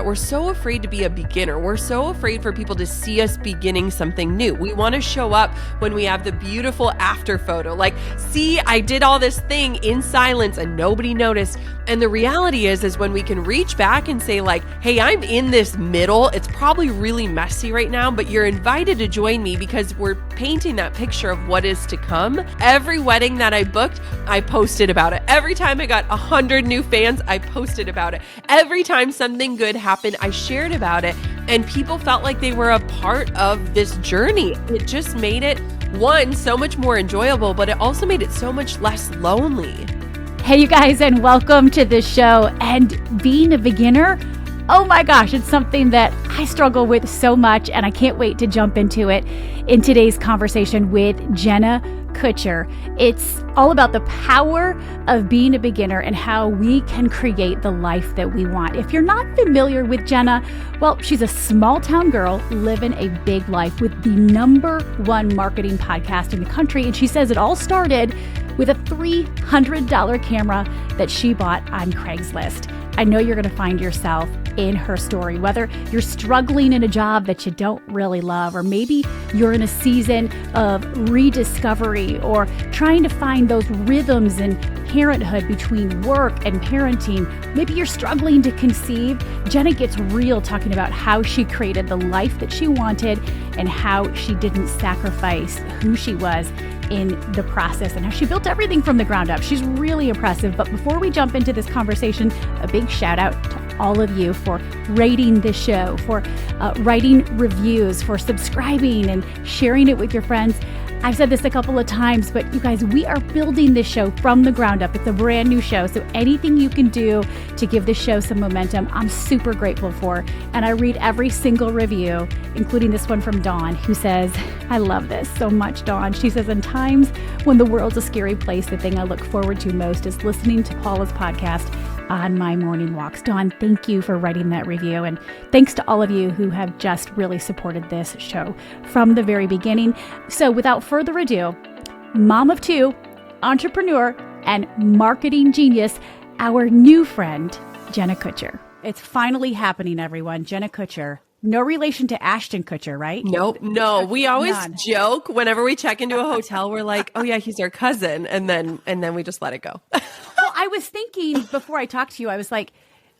we're so afraid to be a beginner. We're so afraid for people to see us beginning something new. We want to show up when we have the beautiful after photo. Like, see, I did all this thing in silence and nobody noticed. And the reality is when we can reach back and say like, hey, I'm in this middle. It's probably really messy right now, but you're invited to join me because we're painting that picture of what is to come. Every wedding that I booked, I posted about it. Every time I got 100 new fans, I posted about it. Every time something good happened, I shared about it. And people felt like they were a part of this journey. It just made it, one, so much more enjoyable, but it also made it so much less lonely. Hey, you guys, and welcome to the show. And being a beginner, oh my gosh, it's something that I struggle with so much, and I can't wait to jump into it in today's conversation with Jenna Kutcher. It's all about the power of being a beginner and how we can create the life that we want. If you're not familiar with Jenna, well, she's a small town girl living a big life with the #1 marketing podcast in the country. And she says it all started with a $300 camera that she bought on Craigslist. I know you're going to find yourself in her story, whether you're struggling in a job that you don't really love, or maybe you're in a season of rediscovery or trying to find those rhythms in parenthood between work and parenting. Maybe you're struggling to conceive. Jenna gets real talking about how she created the life that she wanted and how she didn't sacrifice who she was in the process and how she built everything from the ground up. She's really impressive. But before we jump into this conversation, a big shout out to all of you for rating the show, for writing reviews, for subscribing and sharing it with your friends. I've said this a couple of times, but you guys, we are building this show from the ground up. It's a brand new show. So anything you can do to give this show some momentum, I'm super grateful for. And I read every single review, including this one from Dawn, who says, I love this so much, Dawn. She says, in times when the world's a scary place, the thing I look forward to most is listening to Paula's podcast on my morning walks. Dawn, thank you for writing that review. And thanks to all of you who have just really supported this show from the very beginning. So without further ado, mom of two, entrepreneur, and marketing genius, our new friend, Jenna Kutcher. It's finally happening, everyone. Jenna Kutcher. No relation to Ashton Kutcher, right? Nope. No, we always joke whenever we check into a hotel. We're like, oh yeah, he's our cousin. And then we just let it go. Well, I was thinking before I talked to you, I was like,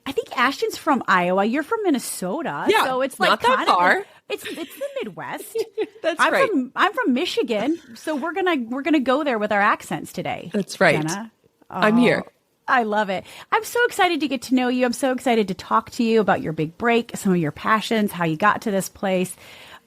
I think Ashton's from Iowa. You're from Minnesota. Yeah, so it's like not that far. It's the Midwest. That's I'm right. I'm from Michigan. So we're gonna go there with our accents today. That's right. Jenna. I'm here. I love it. I'm so excited to get to know you. I'm so excited to talk to you about your big break, some of your passions, how you got to this place.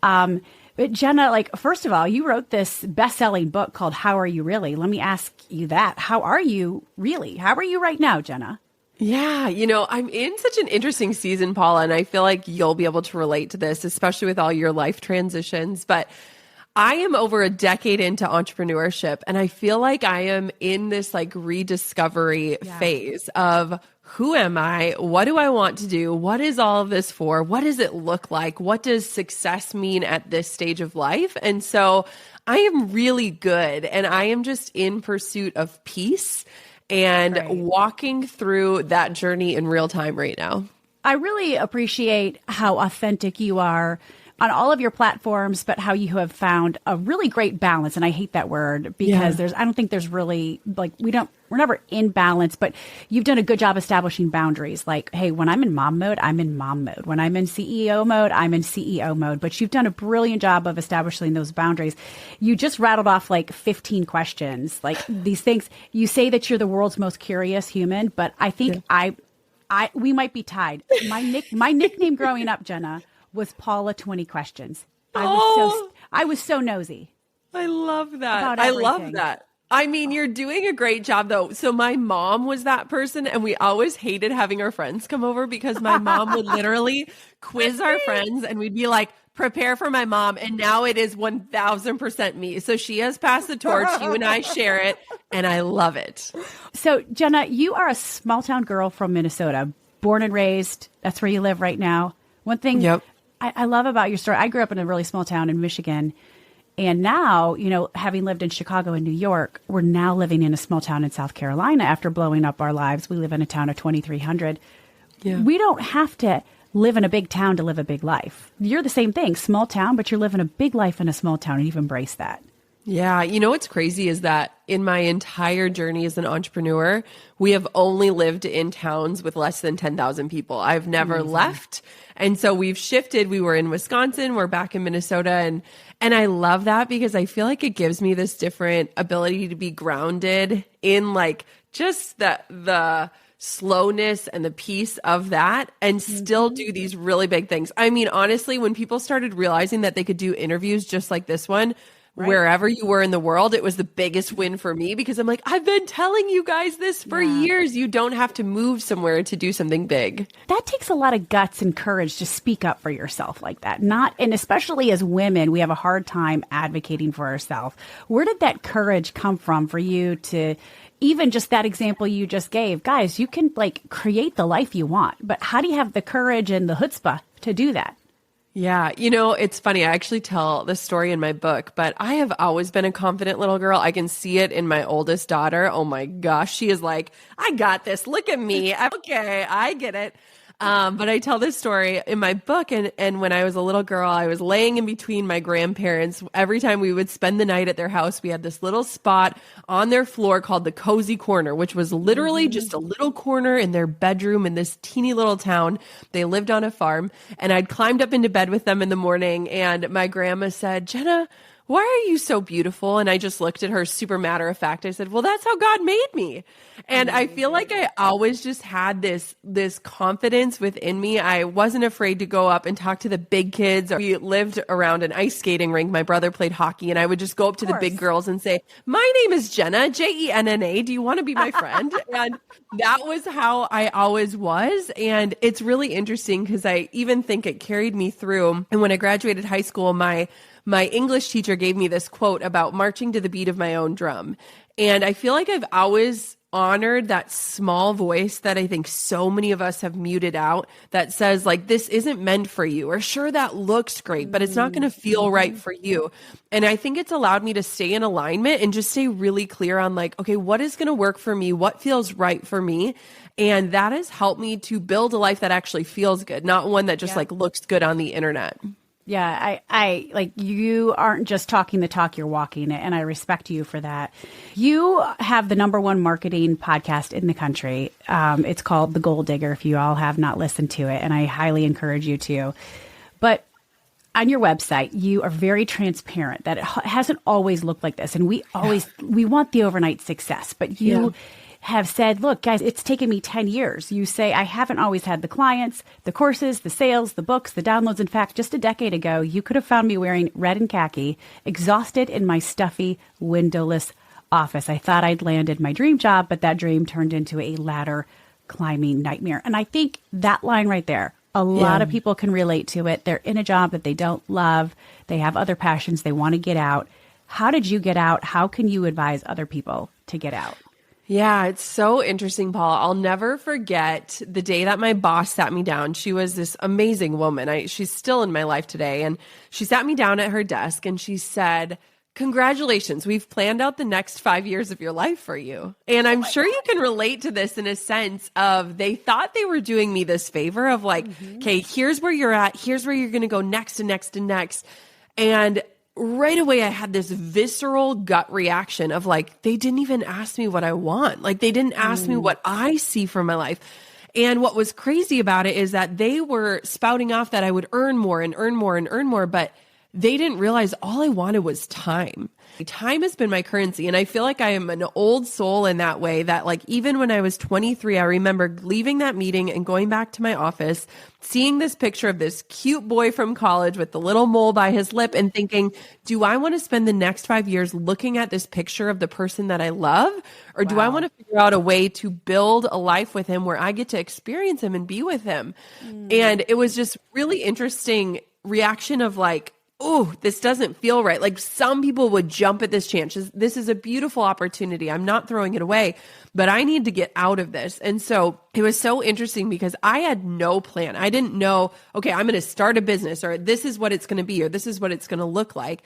But Jenna, like, first of all, you wrote this best-selling book called How Are You Really? Let me ask you that. How are you really? How are you right now, Jenna? Yeah, I'm in such an interesting season, Paula, and I feel like you'll be able to relate to this, especially with all your life transitions. But I am over a decade into entrepreneurship, and I feel like I am in this like rediscovery phase of who am I? What do I want to do? What is all of this for? What does it look like? What does success mean at this stage of life? And so I am really good, and I am just in pursuit of peace and walking through that journey in real time right now. I really appreciate how authentic you are on all of your platforms, but how you have found a really great balance. And I hate that word because I don't think there's really like, we're never in balance, but you've done a good job establishing boundaries. Like, hey, when I'm in mom mode, I'm in mom mode. When I'm in CEO mode, I'm in CEO mode. But you've done a brilliant job of establishing those boundaries. You just rattled off like 15 questions, like these things. You say that you're the world's most curious human, but I think we might be tied. My nickname growing up, Jenna, was Paula 20 questions. I was so nosy. I love that. I love that. I mean, you're doing a great job though. So my mom was that person, and we always hated having our friends come over because my mom would literally quiz our friends, and we'd be like, prepare for my mom. And now it is 1000% me. So she has passed the torch. You and I share it, and I love it. So Jenna, you are a small town girl from Minnesota, born and raised. That's where you live right now. One thing I love about your story, I grew up in a really small town in Michigan. And now, having lived in Chicago and New York, we're now living in a small town in South Carolina after blowing up our lives. We live in a town of 2,300. Yeah. We don't have to live in a big town to live a big life. You're the same thing, small town, but you're living a big life in a small town and you've embraced that. Yeah. You know, what's crazy is that in my entire journey as an entrepreneur, we have only lived in towns with less than 10,000 people. I've never left. And so we've shifted. We were in Wisconsin. We're back in Minnesota. And I love that because I feel like it gives me this different ability to be grounded in like just the slowness and the peace of that and still do these really big things. I mean, honestly, when people started realizing that they could do interviews just like this one, wherever you were in the world, it was the biggest win for me because I'm like, I've been telling you guys this for years. You don't have to move somewhere to do something big. That takes a lot of guts and courage to speak up for yourself like that. And especially as women, we have a hard time advocating for ourselves. Where did that courage come from for you to even just that example you just gave? Guys, you can like create the life you want, but how do you have the courage and the chutzpah to do that? Yeah. You know, it's funny. I actually tell the story in my book, but I have always been a confident little girl. I can see it in my oldest daughter. Oh my gosh. She is like, I got this. Look at me. Okay. I get it. But I tell this story in my book. And when I was a little girl, I was laying in between my grandparents. Every time we would spend the night at their house, we had this little spot on their floor called the cozy corner, which was literally just a little corner in their bedroom in this teeny little town. They lived on a farm, and I'd climbed up into bed with them in the morning. And my grandma said, Jenna, why are you so beautiful? And I just looked at her super matter of fact. I said, well, that's how God made me. And I feel like I always just had this confidence within me. I wasn't afraid to go up and talk to the big kids. We lived around an ice skating rink. My brother played hockey, and I would just go up to the big girls and say, my name is Jenna, Jenna. Do you want to be my friend? And that was how I always was. And it's really interesting because I even think it carried me through. And when I graduated high school, my English teacher gave me this quote about marching to the beat of my own drum. And I feel like I've always honored that small voice that I think so many of us have muted out that says like, this isn't meant for you, or sure, that looks great, but it's not going to feel right for you. And I think it's allowed me to stay in alignment and just stay really clear on like, okay, what is going to work for me? What feels right for me? And that has helped me to build a life that actually feels good, not one that just like looks good on the internet. Yeah, I like you aren't just talking the talk, you're walking it. And I respect you for that. You have the #1 marketing podcast in the country. It's called The Goal Digger, if you all have not listened to it. And I highly encourage you to. But on your website, you are very transparent that it hasn't always looked like this. And we want the overnight success, but you have said, look, guys, it's taken me 10 years. You say, I haven't always had the clients, the courses, the sales, the books, the downloads. In fact, just a decade ago, you could have found me wearing red and khaki, exhausted in my stuffy, windowless office. I thought I'd landed my dream job, but that dream turned into a ladder climbing nightmare. And I think that line right there, a lot of people can relate to it. They're in a job that they don't love. They have other passions. They want to get out. How did you get out? How can you advise other people to get out? Yeah, it's so interesting, Paula. I'll never forget the day that my boss sat me down. She was this amazing woman. She's still in my life today. And she sat me down at her desk and she said, congratulations, we've planned out the next 5 years of your life for you. And I'm sure you can relate to this in a sense of they thought they were doing me this favor of like, okay, here's where you're at. Here's where you're going to go next and next and next. And right away, I had this visceral gut reaction of like, they didn't even ask me what I want. Like they didn't ask me what I see for my life. And what was crazy about it is that they were spouting off that I would earn more and earn more and earn more, but they didn't realize all I wanted was time. Time has been my currency. And I feel like I am an old soul in that way that like, even when I was 23, I remember leaving that meeting and going back to my office, seeing this picture of this cute boy from college with the little mole by his lip and thinking, do I want to spend the next 5 years looking at this picture of the person that I love? Or do I want to figure out a way to build a life with him where I get to experience him and be with him? And it was just really interesting reaction of like, oh, this doesn't feel right. Like some people would jump at this chance. This is a beautiful opportunity. I'm not throwing it away, but I need to get out of this. And so it was so interesting because I had no plan. I didn't know, okay, I'm going to start a business or this is what it's going to be or this is what it's going to look like.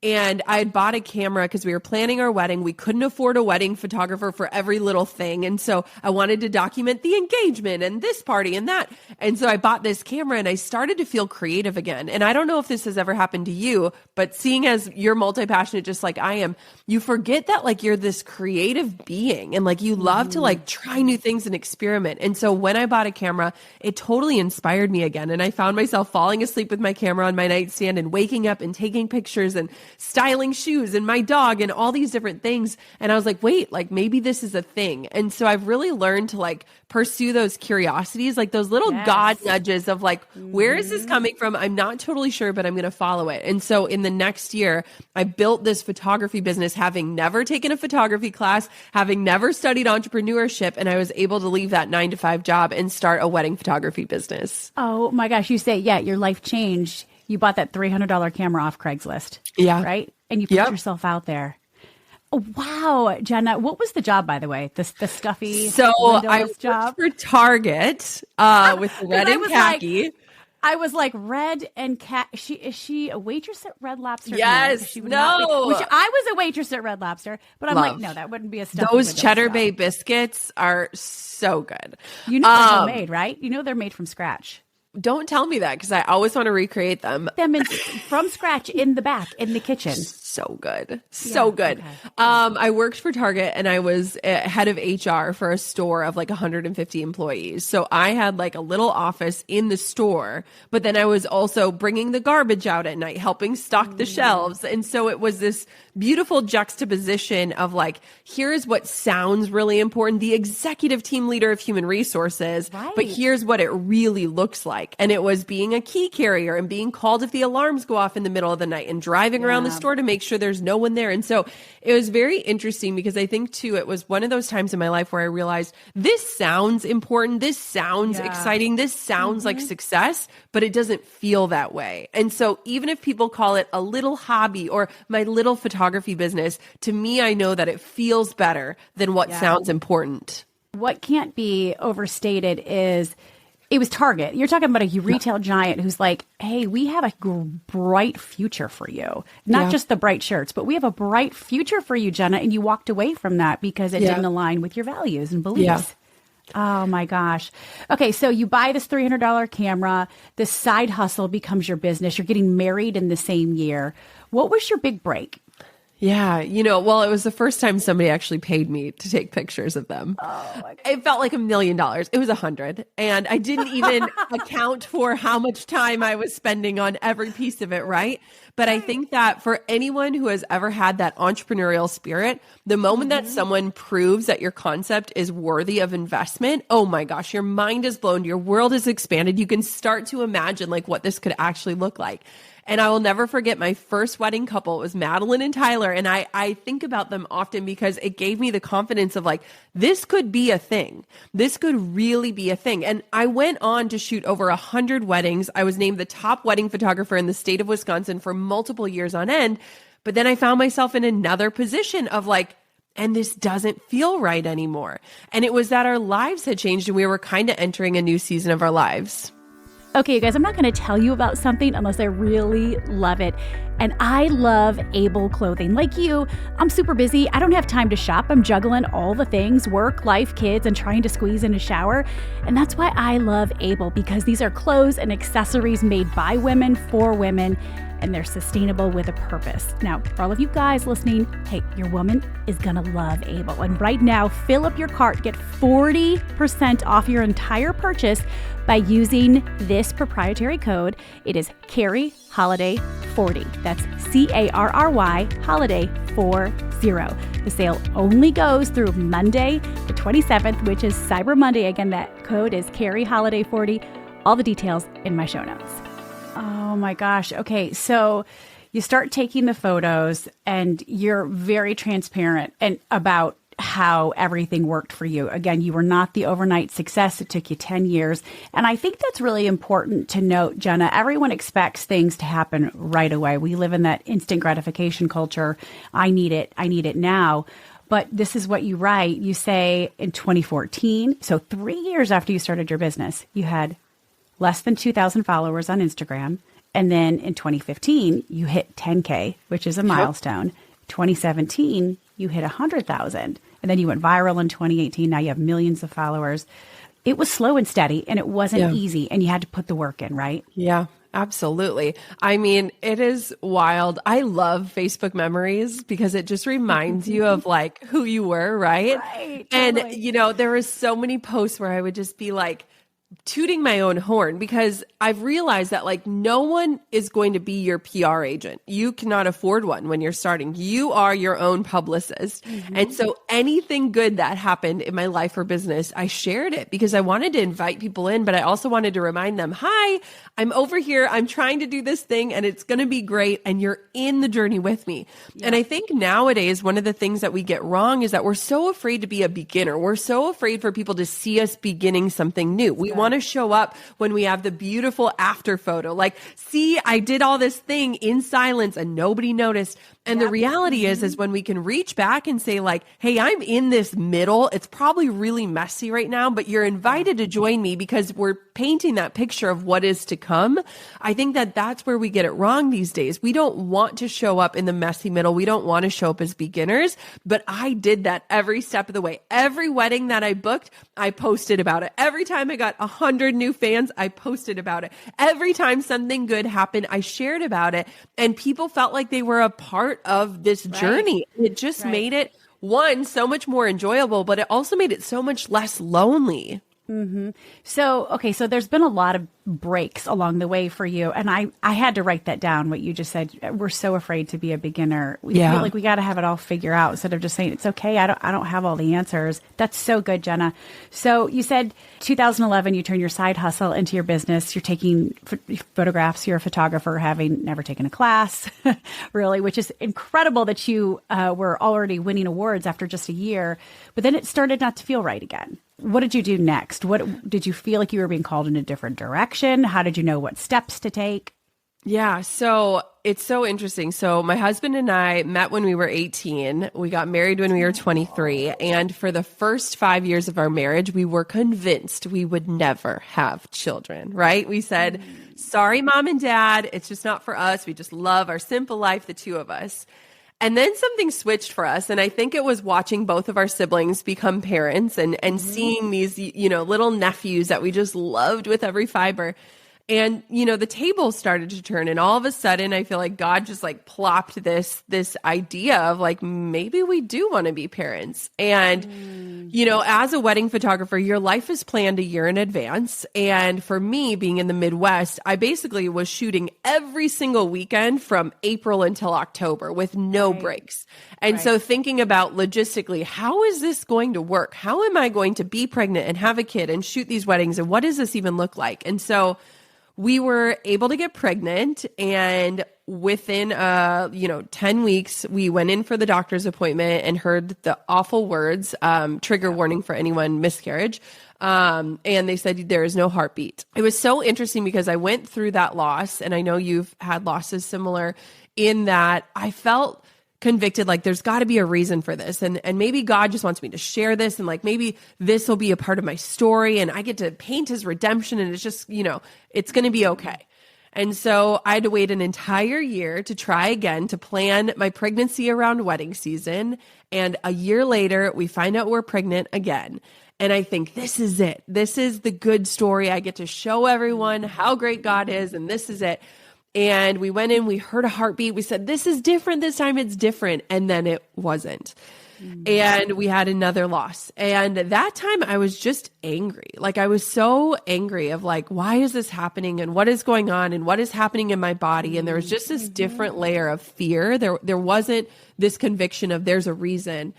And I had bought a camera because we were planning our wedding. We couldn't afford a wedding photographer for every little thing. And so I wanted to document the engagement and this party and that. And so I bought this camera and I started to feel creative again. And I don't know if this has ever happened to you, but seeing as you're multi-passionate just like I am, you forget that like you're this creative being and like you love to like try new things and experiment. And so when I bought a camera, it totally inspired me again. And I found myself falling asleep with my camera on my nightstand and waking up and taking pictures and styling shoes and my dog and all these different things. And I was like, wait, like maybe this is a thing. And so I've really learned to like pursue those curiosities, like those little God nudges of like, where is this coming from? I'm not totally sure, but I'm going to follow it. And so in the next year, I built this photography business, having never taken a photography class, having never studied entrepreneurship. And I was able to leave that 9-to-5 job and start a wedding photography business. Oh my gosh. You say, yeah, your life changed. You bought that $300 camera off Craigslist. Yeah. Right? And you put yourself out there. Oh, wow. Jenna, what was the job, by the way? The stuffy So I worked job? for Target with the red and khaki. I was like, red and cat. Is she a waitress at Red Lobster? Yes. She would No. not be, which I was a waitress at Red Lobster, but I'm like, no, that wouldn't be a stuffy. Those Cheddar job. Bay biscuits are so good. You know they're homemade, right? You know they're made from scratch. Don't tell me that because I always want to recreate them. From scratch in the back, in the kitchen. So good. So good. Okay. I worked for Target and I was head of HR for a store of like 150 employees. So I had like a little office in the store, but then I was also bringing the garbage out at night, helping stock the shelves. And so it was this beautiful juxtaposition of like, here's what sounds really important, the executive team leader of human resources, but here's what it really looks like. And it was being a key carrier and being called if the alarms go off in the middle of the night and driving around the store to make sure there's no one there. And so it was very interesting because I think too, it was one of those times in my life where I realized this sounds important. This sounds exciting. This sounds like success, but it doesn't feel that way. And so even if people call it a little hobby or my little photography business, to me, I know that it feels better than what sounds important. What can't be overstated is it was Target. You're talking about a retail giant who's like, hey, we have a bright future for you. Not just the bright shirts, but we have a bright future for you, Jenna. And you walked away from that because it didn't align with your values and beliefs. Yeah. Oh my gosh. Okay. So you buy this $300 camera, this side hustle becomes your business. You're getting married in the same year. What was your big break? Yeah. Well, it was the first time somebody actually paid me to take pictures of them. Oh my God. It felt like $1 million. It was 100. And I didn't even account for how much time I was spending on every piece of it. Right. But I think that for anyone who has ever had that entrepreneurial spirit, the moment that someone proves that your concept is worthy of investment, oh my gosh, your mind is blown. Your world is expanded. You can start to imagine like what this could actually look like. And I will never forget my first wedding couple. It was Madeline and Tyler. And I think about them often because it gave me the confidence of like, this could be a thing. This could really be a thing. And I went on to shoot over 100 weddings. I was named the top wedding photographer in the state of Wisconsin for multiple years on end. But then I found myself in another position of like, and this doesn't feel right anymore. And it was that our lives had changed and we were kind of entering a new season of our lives. Okay, you guys, I'm not going to tell you about something unless I really love it. And I love Able clothing. Like you, I'm super busy. I don't have time to shop. I'm juggling all the things, work, life, kids, and trying to squeeze in a shower. And that's why I love Able, because these are clothes and accessories made by women for women, and they're sustainable with a purpose. Now, for all of you guys listening, hey, your woman is gonna love Able. And right now, fill up your cart, get 40% off your entire purchase by using this proprietary code. It is Carrie Holiday 40. That's CARRY Holiday 40. The sale only goes through Monday, the 27th, which is Cyber Monday. Again, that code is Carrie Holiday 40. All the details in my show notes. Oh my gosh. Okay. So you start taking the photos and you're very transparent and about how everything worked for you. Again, you were not the overnight success. It took you 10 years. And I think that's really important to note, Jenna. Everyone expects things to happen right away. We live in that instant gratification culture. I need it now. But this is what you write. You say in 2014, so 3 years after you started your business, you had less than 2,000 followers on Instagram. And then in 2015, you hit 10K, which is a milestone. 2017, you hit 100,000. And then you went viral in 2018. Now you have millions of followers. It was slow and steady, and it wasn't easy, and you had to put the work in, right? Yeah, absolutely. I mean, it is wild. I love Facebook memories because it just reminds you of like who you were, right? Right. And, Totally. there was so many posts where I would just be like, tooting my own horn because I've realized that like no one is going to be your PR agent. You cannot afford one when you're starting. You are your own publicist. And so anything good that happened in my life or business, I shared it because I wanted to invite people in, but I also wanted to remind them, hi, I'm over here. I'm trying to do this thing and it's going to be great. And you're in the journey with me. And I think nowadays, one of the things that we get wrong is that we're so afraid to be a beginner. We're so afraid for people to see us beginning something new. We want to show up when we have the beautiful after photo. Like, see, I did all this thing in silence and nobody noticed. And the reality is when we can reach back and say like, hey, I'm in this middle. It's probably really messy right now, but you're invited to join me because we're painting that picture of what is to come. I think that that's where we get it wrong these days. We don't want to show up in the messy middle. We don't want to show up as beginners, but I did that every step of the way. Every wedding that I booked, I posted about it. Every time I got 100 new fans, I posted about it. Every time something good happened, I shared about it. And people felt like they were a part of this journey. It just made it, one, so much more enjoyable, but it also made it so much less lonely. So, okay, so there's been a lot of breaks along the way for you. And I had to write that down, what you just said. We're so afraid to be a beginner. We feel like we got to have it all figured out instead of just saying, it's okay, I don't have all the answers. That's so good, Jenna. So you said 2011, you turned your side hustle into your business. You're taking photographs. You're a photographer, having never taken a class, really, which is incredible that you were already winning awards after just a year. But then it started not to feel right again. What did you do next? What did you feel like you were being called in a different direction? How did you know what steps to take? Yeah, so it's so interesting. So my husband and I met when we were 18. We got married when we were 23. And for the first 5 years of our marriage, we were convinced we would never have children, right? We said, sorry, mom and dad, it's just not for us. We just love our simple life, the two of us. And then something switched for us. And I think it was watching both of our siblings become parents and seeing these, little nephews that we just loved with every fiber. And, the tables started to turn. And all of a sudden, I feel like God just like plopped this idea of like, maybe we do want to be parents. And, as a wedding photographer, your life is planned a year in advance. And for me, being in the Midwest, I basically was shooting every single weekend from April until October with no breaks. And so thinking about logistically, how is this going to work? How am I going to be pregnant and have a kid and shoot these weddings? And what does this even look like? And so we were able to get pregnant, and within 10 weeks, we went in for the doctor's appointment and heard the awful words, trigger warning for anyone, miscarriage. And they said there is no heartbeat. It was so interesting because I went through that loss, and I know you've had losses similar in that I felt convicted, like there's got to be a reason for this. And maybe God just wants me to share this. And like, maybe this will be a part of my story and I get to paint his redemption and it's just, it's going to be okay. And so I had to wait an entire year to try again to plan my pregnancy around wedding season. And a year later, we find out we're pregnant again. And I think this is it. This is the good story. I get to show everyone how great God is. And this is it. And we went in, we heard a heartbeat. We said, this is different. This time it's different. And then it wasn't. And we had another loss. And that time I was just angry. Like I was so angry of like, why is this happening? And what is going on? And what is happening in my body? And there was just this different layer of fear. There wasn't this conviction of there's a reason.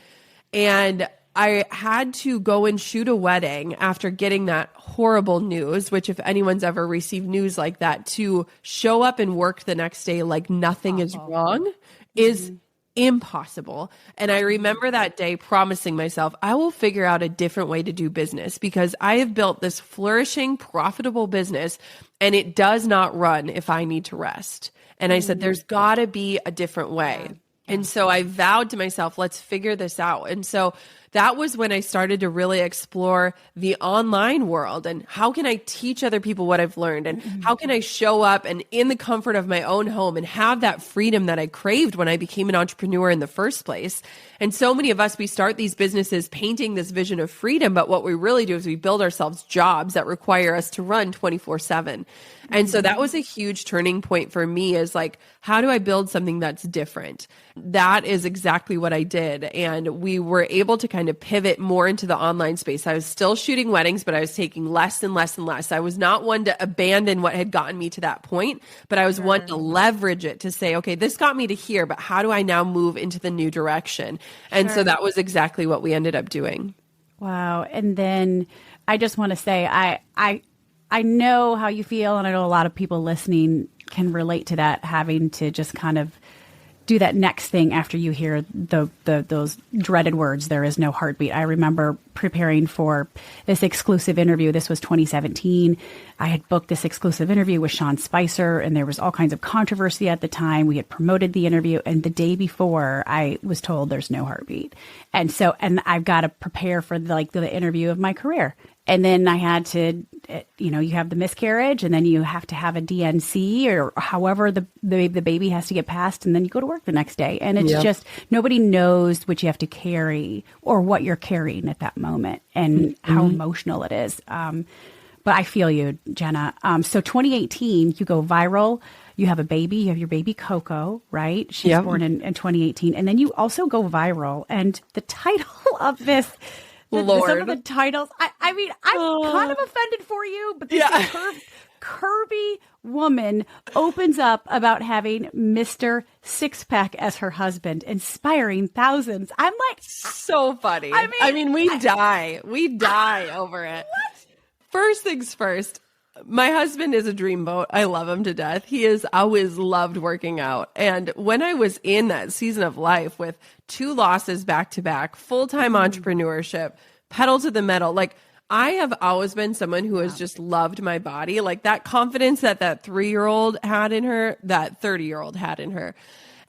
And I had to go and shoot a wedding after getting that horrible news, which if anyone's ever received news like that, to show up and work the next day like nothing is wrong is impossible. And I remember that day promising myself, I will figure out a different way to do business because I have built this flourishing, profitable business and it does not run if I need to rest. And I said, there's got to be a different way. And so I vowed to myself, let's figure this out. And so that was when I started to really explore the online world and how can I teach other people what I've learned and how can I show up and in the comfort of my own home and have that freedom that I craved when I became an entrepreneur in the first place. And so many of us, we start these businesses painting this vision of freedom, but what we really do is we build ourselves jobs that require us to run 24/7. And so that was a huge turning point for me, is like, how do I build something that's different? That is exactly what I did. And we were able to kind of pivot more into the online space. I was still shooting weddings, but I was taking less and less and less. I was not one to abandon what had gotten me to that point, but I was one to leverage it to say, okay, this got me to here, but how do I now move into the new direction? And so that was exactly what we ended up doing. Wow. And then I just want to say, I know how you feel, and I know a lot of people listening can relate to that, having to just kind of do that next thing after you hear those dreaded words, there is no heartbeat. I remember preparing for this exclusive interview. This was 2017. I had booked this exclusive interview with Sean Spicer, and there was all kinds of controversy at the time. We had promoted the interview, and the day before I was told there's no heartbeat. And I've got to prepare for the interview of my career. And then I had to, you have the miscarriage, and then you have to have a DNC or however the baby has to get passed, and then you go to work the next day. And it's just, nobody knows what you have to carry or what you're carrying at that moment and how emotional it is. But I feel you, Jenna. So 2018, you go viral. You have a baby. You have your baby Coco, right? She's born in 2018. And then you also go viral. And the title of this... Some of the titles, I mean, I'm kind of offended for you, but this curvy woman opens up about having Mr. Six-Pack as her husband, inspiring thousands. I'm like... So funny. I mean, we die over it. What? First things first. My husband is a dreamboat. I love him to death. He has always loved working out. And when I was in that season of life with 2 losses back to back, full-time entrepreneurship, pedal to the metal, like I have always been someone who has just loved my body. Like that confidence that 3-year-old had in her, that 30-year-old had in her.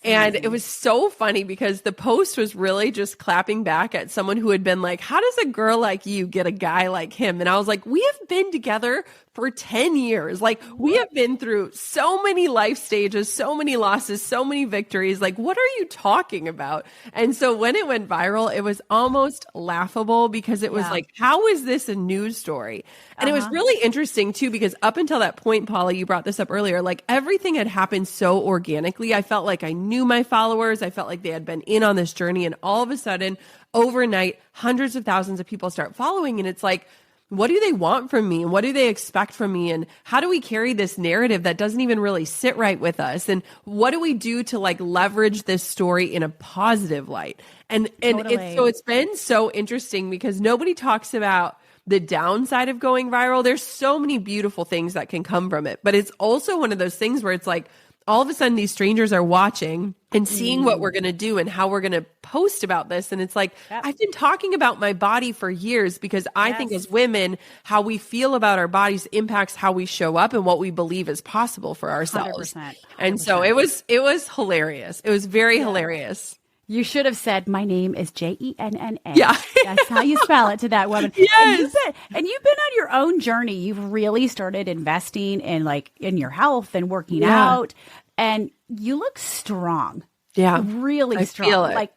And it was so funny because the post was really just clapping back at someone who had been like, how does a girl like you get a guy like him? And I was like, we have been together for 10 years. Like we have been through so many life stages, so many losses, so many victories. Like, what are you talking about? And so when it went viral, it was almost laughable because it was like, how is this a news story? And it was really interesting too, because up until that point, Paula, you brought this up earlier, like everything had happened so organically. I felt like I knew my followers. I felt like they had been in on this journey. And all of a sudden, overnight, hundreds of thousands of people start following. And it's like, what do they want from me? And what do they expect from me? And how do we carry this narrative that doesn't even really sit right with us? And what do we do to like leverage this story in a positive light? And it's been so interesting because nobody talks about the downside of going viral. There's so many beautiful things that can come from it, but it's also one of those things where it's like, all of a sudden these strangers are watching and seeing what we're going to do and how we're going to post about this. And it's like, I've been talking about my body for years because I think as women, how we feel about our bodies impacts how we show up and what we believe is possible for ourselves. 100%. And so it was hilarious. It was very hilarious. You should have said, my name is Jenna. Yeah. That's how you spell it to that woman. Yes. And you've been on your own journey. You've really started investing in your health and working out. And you look strong. Yeah. Really strong. I feel it. Like,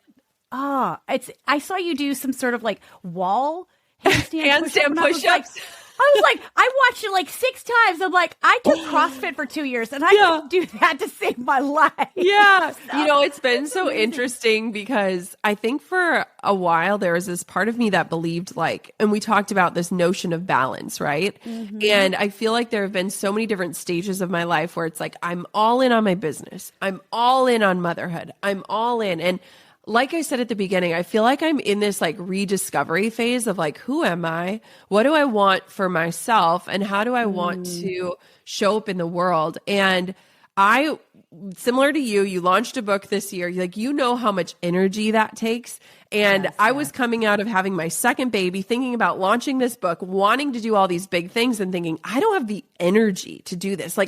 I saw you do some sort of like wall handstand push-ups. I was like, I watched it like 6 times. I'm like, I took CrossFit for 2 years and I didn't do that to save my life. Yeah. So, it's been so interesting because I think for a while there was this part of me that believed and we talked about this notion of balance, right? Mm-hmm. And I feel like there have been so many different stages of my life where it's like, I'm all in on my business. I'm all in on motherhood. I'm all in. And like I said at the beginning, I feel like I'm in this rediscovery phase of who am I? What do I want for myself? And how do I want to show up in the world? And similar to you launched a book this year. You know how much energy that takes. And I was coming out of having my second baby, thinking about launching this book, wanting to do all these big things and thinking, I don't have the energy to do this. I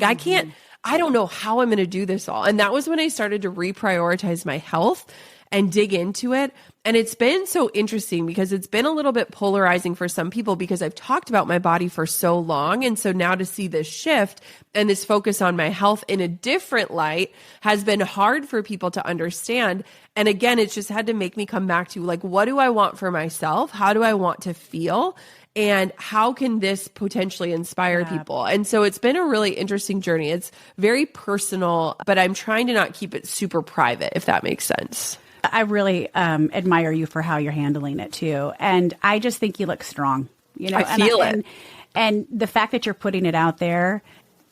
don't know how I'm going to do this all. And that was when I started to reprioritize my health and dig into it. And it's been so interesting because it's been a little bit polarizing for some people because I've talked about my body for so long. And so now to see this shift and this focus on my health in a different light has been hard for people to understand. And again, it's just had to make me come back to like, what do I want for myself? How do I want to feel? And how can this potentially inspire people? And so it's been a really interesting journey. It's very personal, but I'm trying to not keep it super private, if that makes sense. I really admire you for how you're handling it too. And I just think you look strong. You know, I feel it. And the fact that you're putting it out there,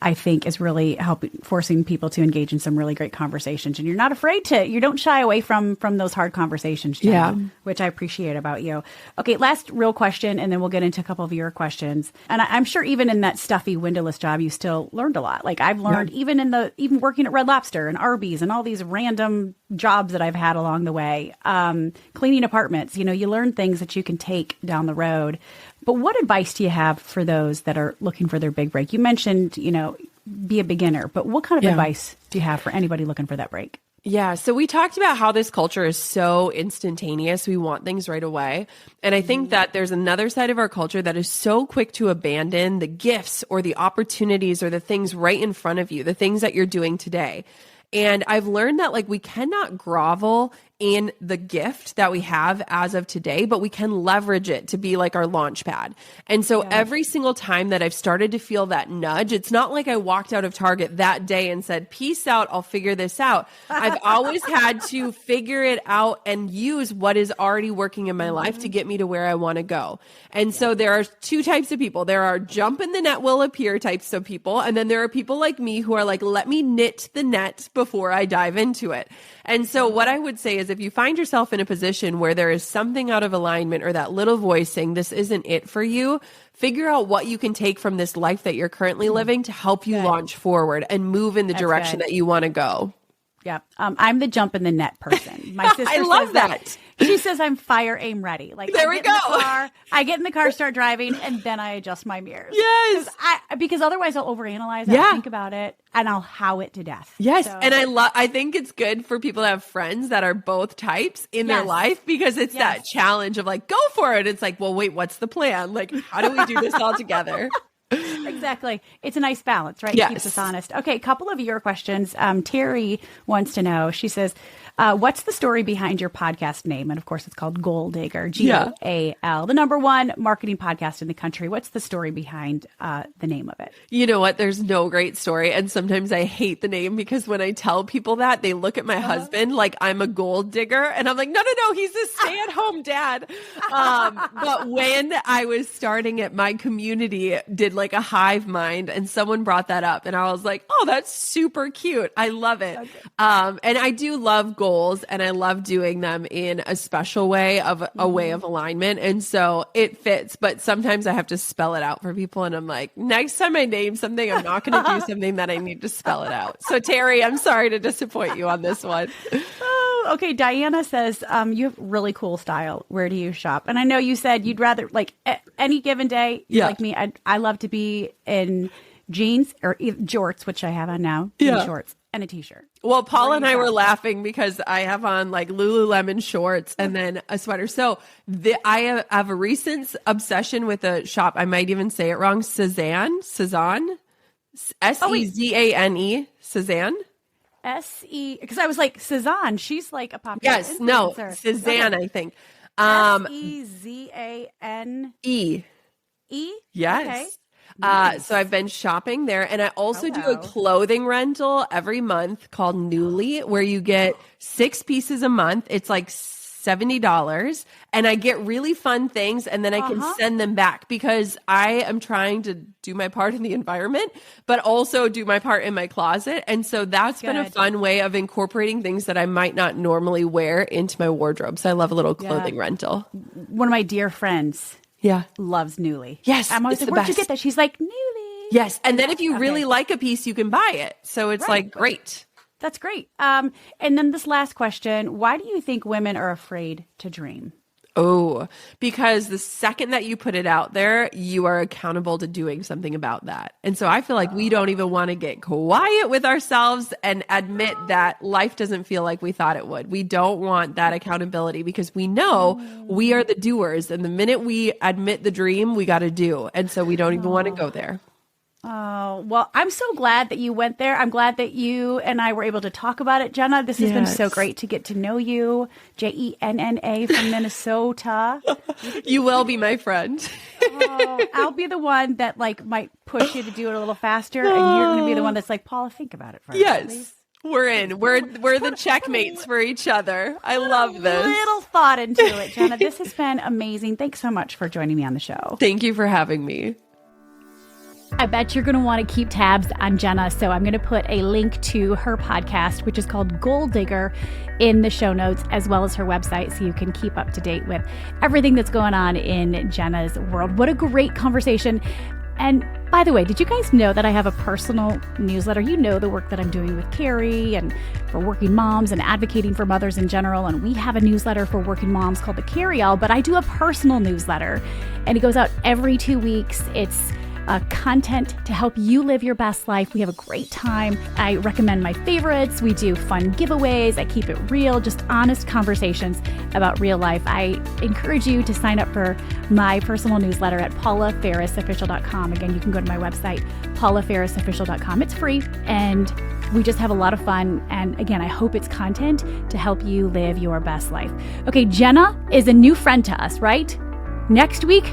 I think is really forcing people to engage in some really great conversations. And you're not afraid you don't shy away from those hard conversations, Jenna, which I appreciate about you. Okay, last real question, and then we'll get into a couple of your questions. And I'm sure even in that stuffy windowless job, you still learned a lot. Like I've learned even working at Red Lobster and Arby's and all these random jobs that I've had along the way, cleaning apartments, you learn things that you can take down the road. But what advice do you have for those that are looking for their big break? You mentioned, be a beginner, but what kind of advice do you have for anybody looking for that break? Yeah. So we talked about how this culture is so instantaneous. We want things right away. And I think that there's another side of our culture that is so quick to abandon the gifts or the opportunities or the things right in front of you, the things that you're doing today. And I've learned that like we cannot grovel in the gift that we have as of today, but we can leverage it to be like our launch pad. And so every single time that I've started to feel that nudge, it's not like I walked out of Target that day and said, peace out, I'll figure this out. I've always had to figure it out and use what is already working in my life to get me to where I want to go. And so there are two types of people. There are jump in the net will appear types of people. And then there are people like me who are like, let me knit the net before I dive into it. And so what I would say is if you find yourself in a position where there is something out of alignment or that little voice saying this isn't it for you, figure out what you can take from this life that you're currently living to help you launch forward and move in the direction that you want to go. Yeah. I'm the jump in the net person. My sister I love says that. She says I'm fire aim ready. Like there we go. I get in the car, start driving, and then I adjust my mirrors. Yes. Because otherwise I'll overanalyze. I'll think about it and I'll how it to death. Yes. So. And I think it's good for people to have friends that are both types in their life because it's that challenge of like, go for it. It's like, well, wait, what's the plan? Like, how do we do this all together? Exactly. It's a nice balance, right? Yes. It keeps us honest. Okay, a couple of your questions. Terry wants to know, she says, what's the story behind your podcast name? And of course, it's called Goal Digger, GOAL, the number one marketing podcast in the country. What's the story behind the name of it? You know what? There's no great story. And sometimes I hate the name because when I tell people that, they look at my husband like I'm a gold digger. And I'm like, no, he's a stay-at-home dad. But when I was starting it, my community did like a hive mind and someone brought that up. And I was like, oh, that's super cute. I love it. Okay. And I do love goals and I love doing them in a special way of a way of alignment. And so it fits, but sometimes I have to spell it out for people. And I'm like, next time I name something, I'm not going to do something that I need to spell it out. So Terry, I'm sorry to disappoint you on this one. Oh, okay. Diana says, you have really cool style. Where do you shop? And I know you said you'd rather like any given day, like me, I love to be in jeans or jorts, which I have on now, shorts and a t-shirt. Well, Paula and I were laughing because I have on like Lululemon shorts and then a sweater. So I have a recent obsession with a shop. I might even say it wrong. Sezane, Sezane, Sezane. Because I was like, Sezane, she's like a popular Yes, no, Sezane, I think. Sezane. E. Yes. Okay. Nice. So I've been shopping there and I also do a clothing rental every month called Newly where you get 6 pieces a month. It's like $70 and I get really fun things and then I can send them back because I am trying to do my part in the environment, but also do my part in my closet. And so that's been a fun way of incorporating things that I might not normally wear into my wardrobe. So I love a little clothing rental. One of my dear friends loves Newly. Yes. I'm always like, where'd you get that? She's like, Newly. Yes. And then if you really like a piece, you can buy it. So it's like, great. That's great. And then this last question, why do you think women are afraid to dream? Oh, because the second that you put it out there, you are accountable to doing something about that. And so I feel like we don't even want to get quiet with ourselves and admit that life doesn't feel like we thought it would. We don't want that accountability because we know we are the doers. And the minute we admit the dream, we got to do. And so we don't even want to go there. Oh, well, I'm so glad that you went there. I'm glad that you and I were able to talk about it, Jenna. This has been so great to get to know you. Jenna from Minnesota. You will be my friend. Oh, I'll be the one that might push you to do it a little faster. And you're going to be the one that's like, Paula, think about it first. Yes. Please. We're in. We're the checkmates for each other. I love this. Little thought into it, Jenna. This has been amazing. Thanks so much for joining me on the show. Thank you for having me. I bet you're going to want to keep tabs on Jenna, so I'm going to put a link to her podcast, which is called Goal Digger, in the show notes, as well as her website, so you can keep up to date with everything that's going on in Jenna's world. What a great conversation. And by the way, did you guys know that I have a personal newsletter? You know the work that I'm doing with Carrie and for working moms and advocating for mothers in general. And we have a newsletter for working moms called the Carrie-All, but I do a personal newsletter, and it goes out every 2 weeks. It's content to help you live your best life. We have a great time. I recommend my favorites. We do fun giveaways. I keep it real, just honest conversations about real life. I encourage you to sign up for my personal newsletter at paulafarisofficial.com. Again, you can go to my website, paulafarisofficial.com. It's free, and we just have a lot of fun. And again, I hope it's content to help you live your best life. Okay, Jenna is a new friend to us, right? Next week,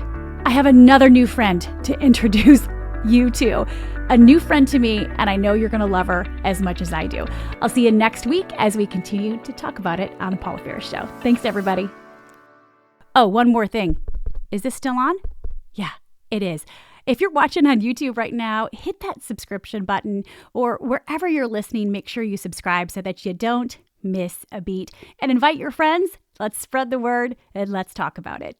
I have another new friend to introduce you to. A new friend to me, and I know you're going to love her as much as I do. I'll see you next week as we continue to talk about it on The Paula Faris Show. Thanks, everybody. Oh, one more thing. Is this still on? Yeah, it is. If you're watching on YouTube right now, hit that subscription button, or wherever you're listening, make sure you subscribe so that you don't miss a beat. And invite your friends. Let's spread the word, and let's talk about it.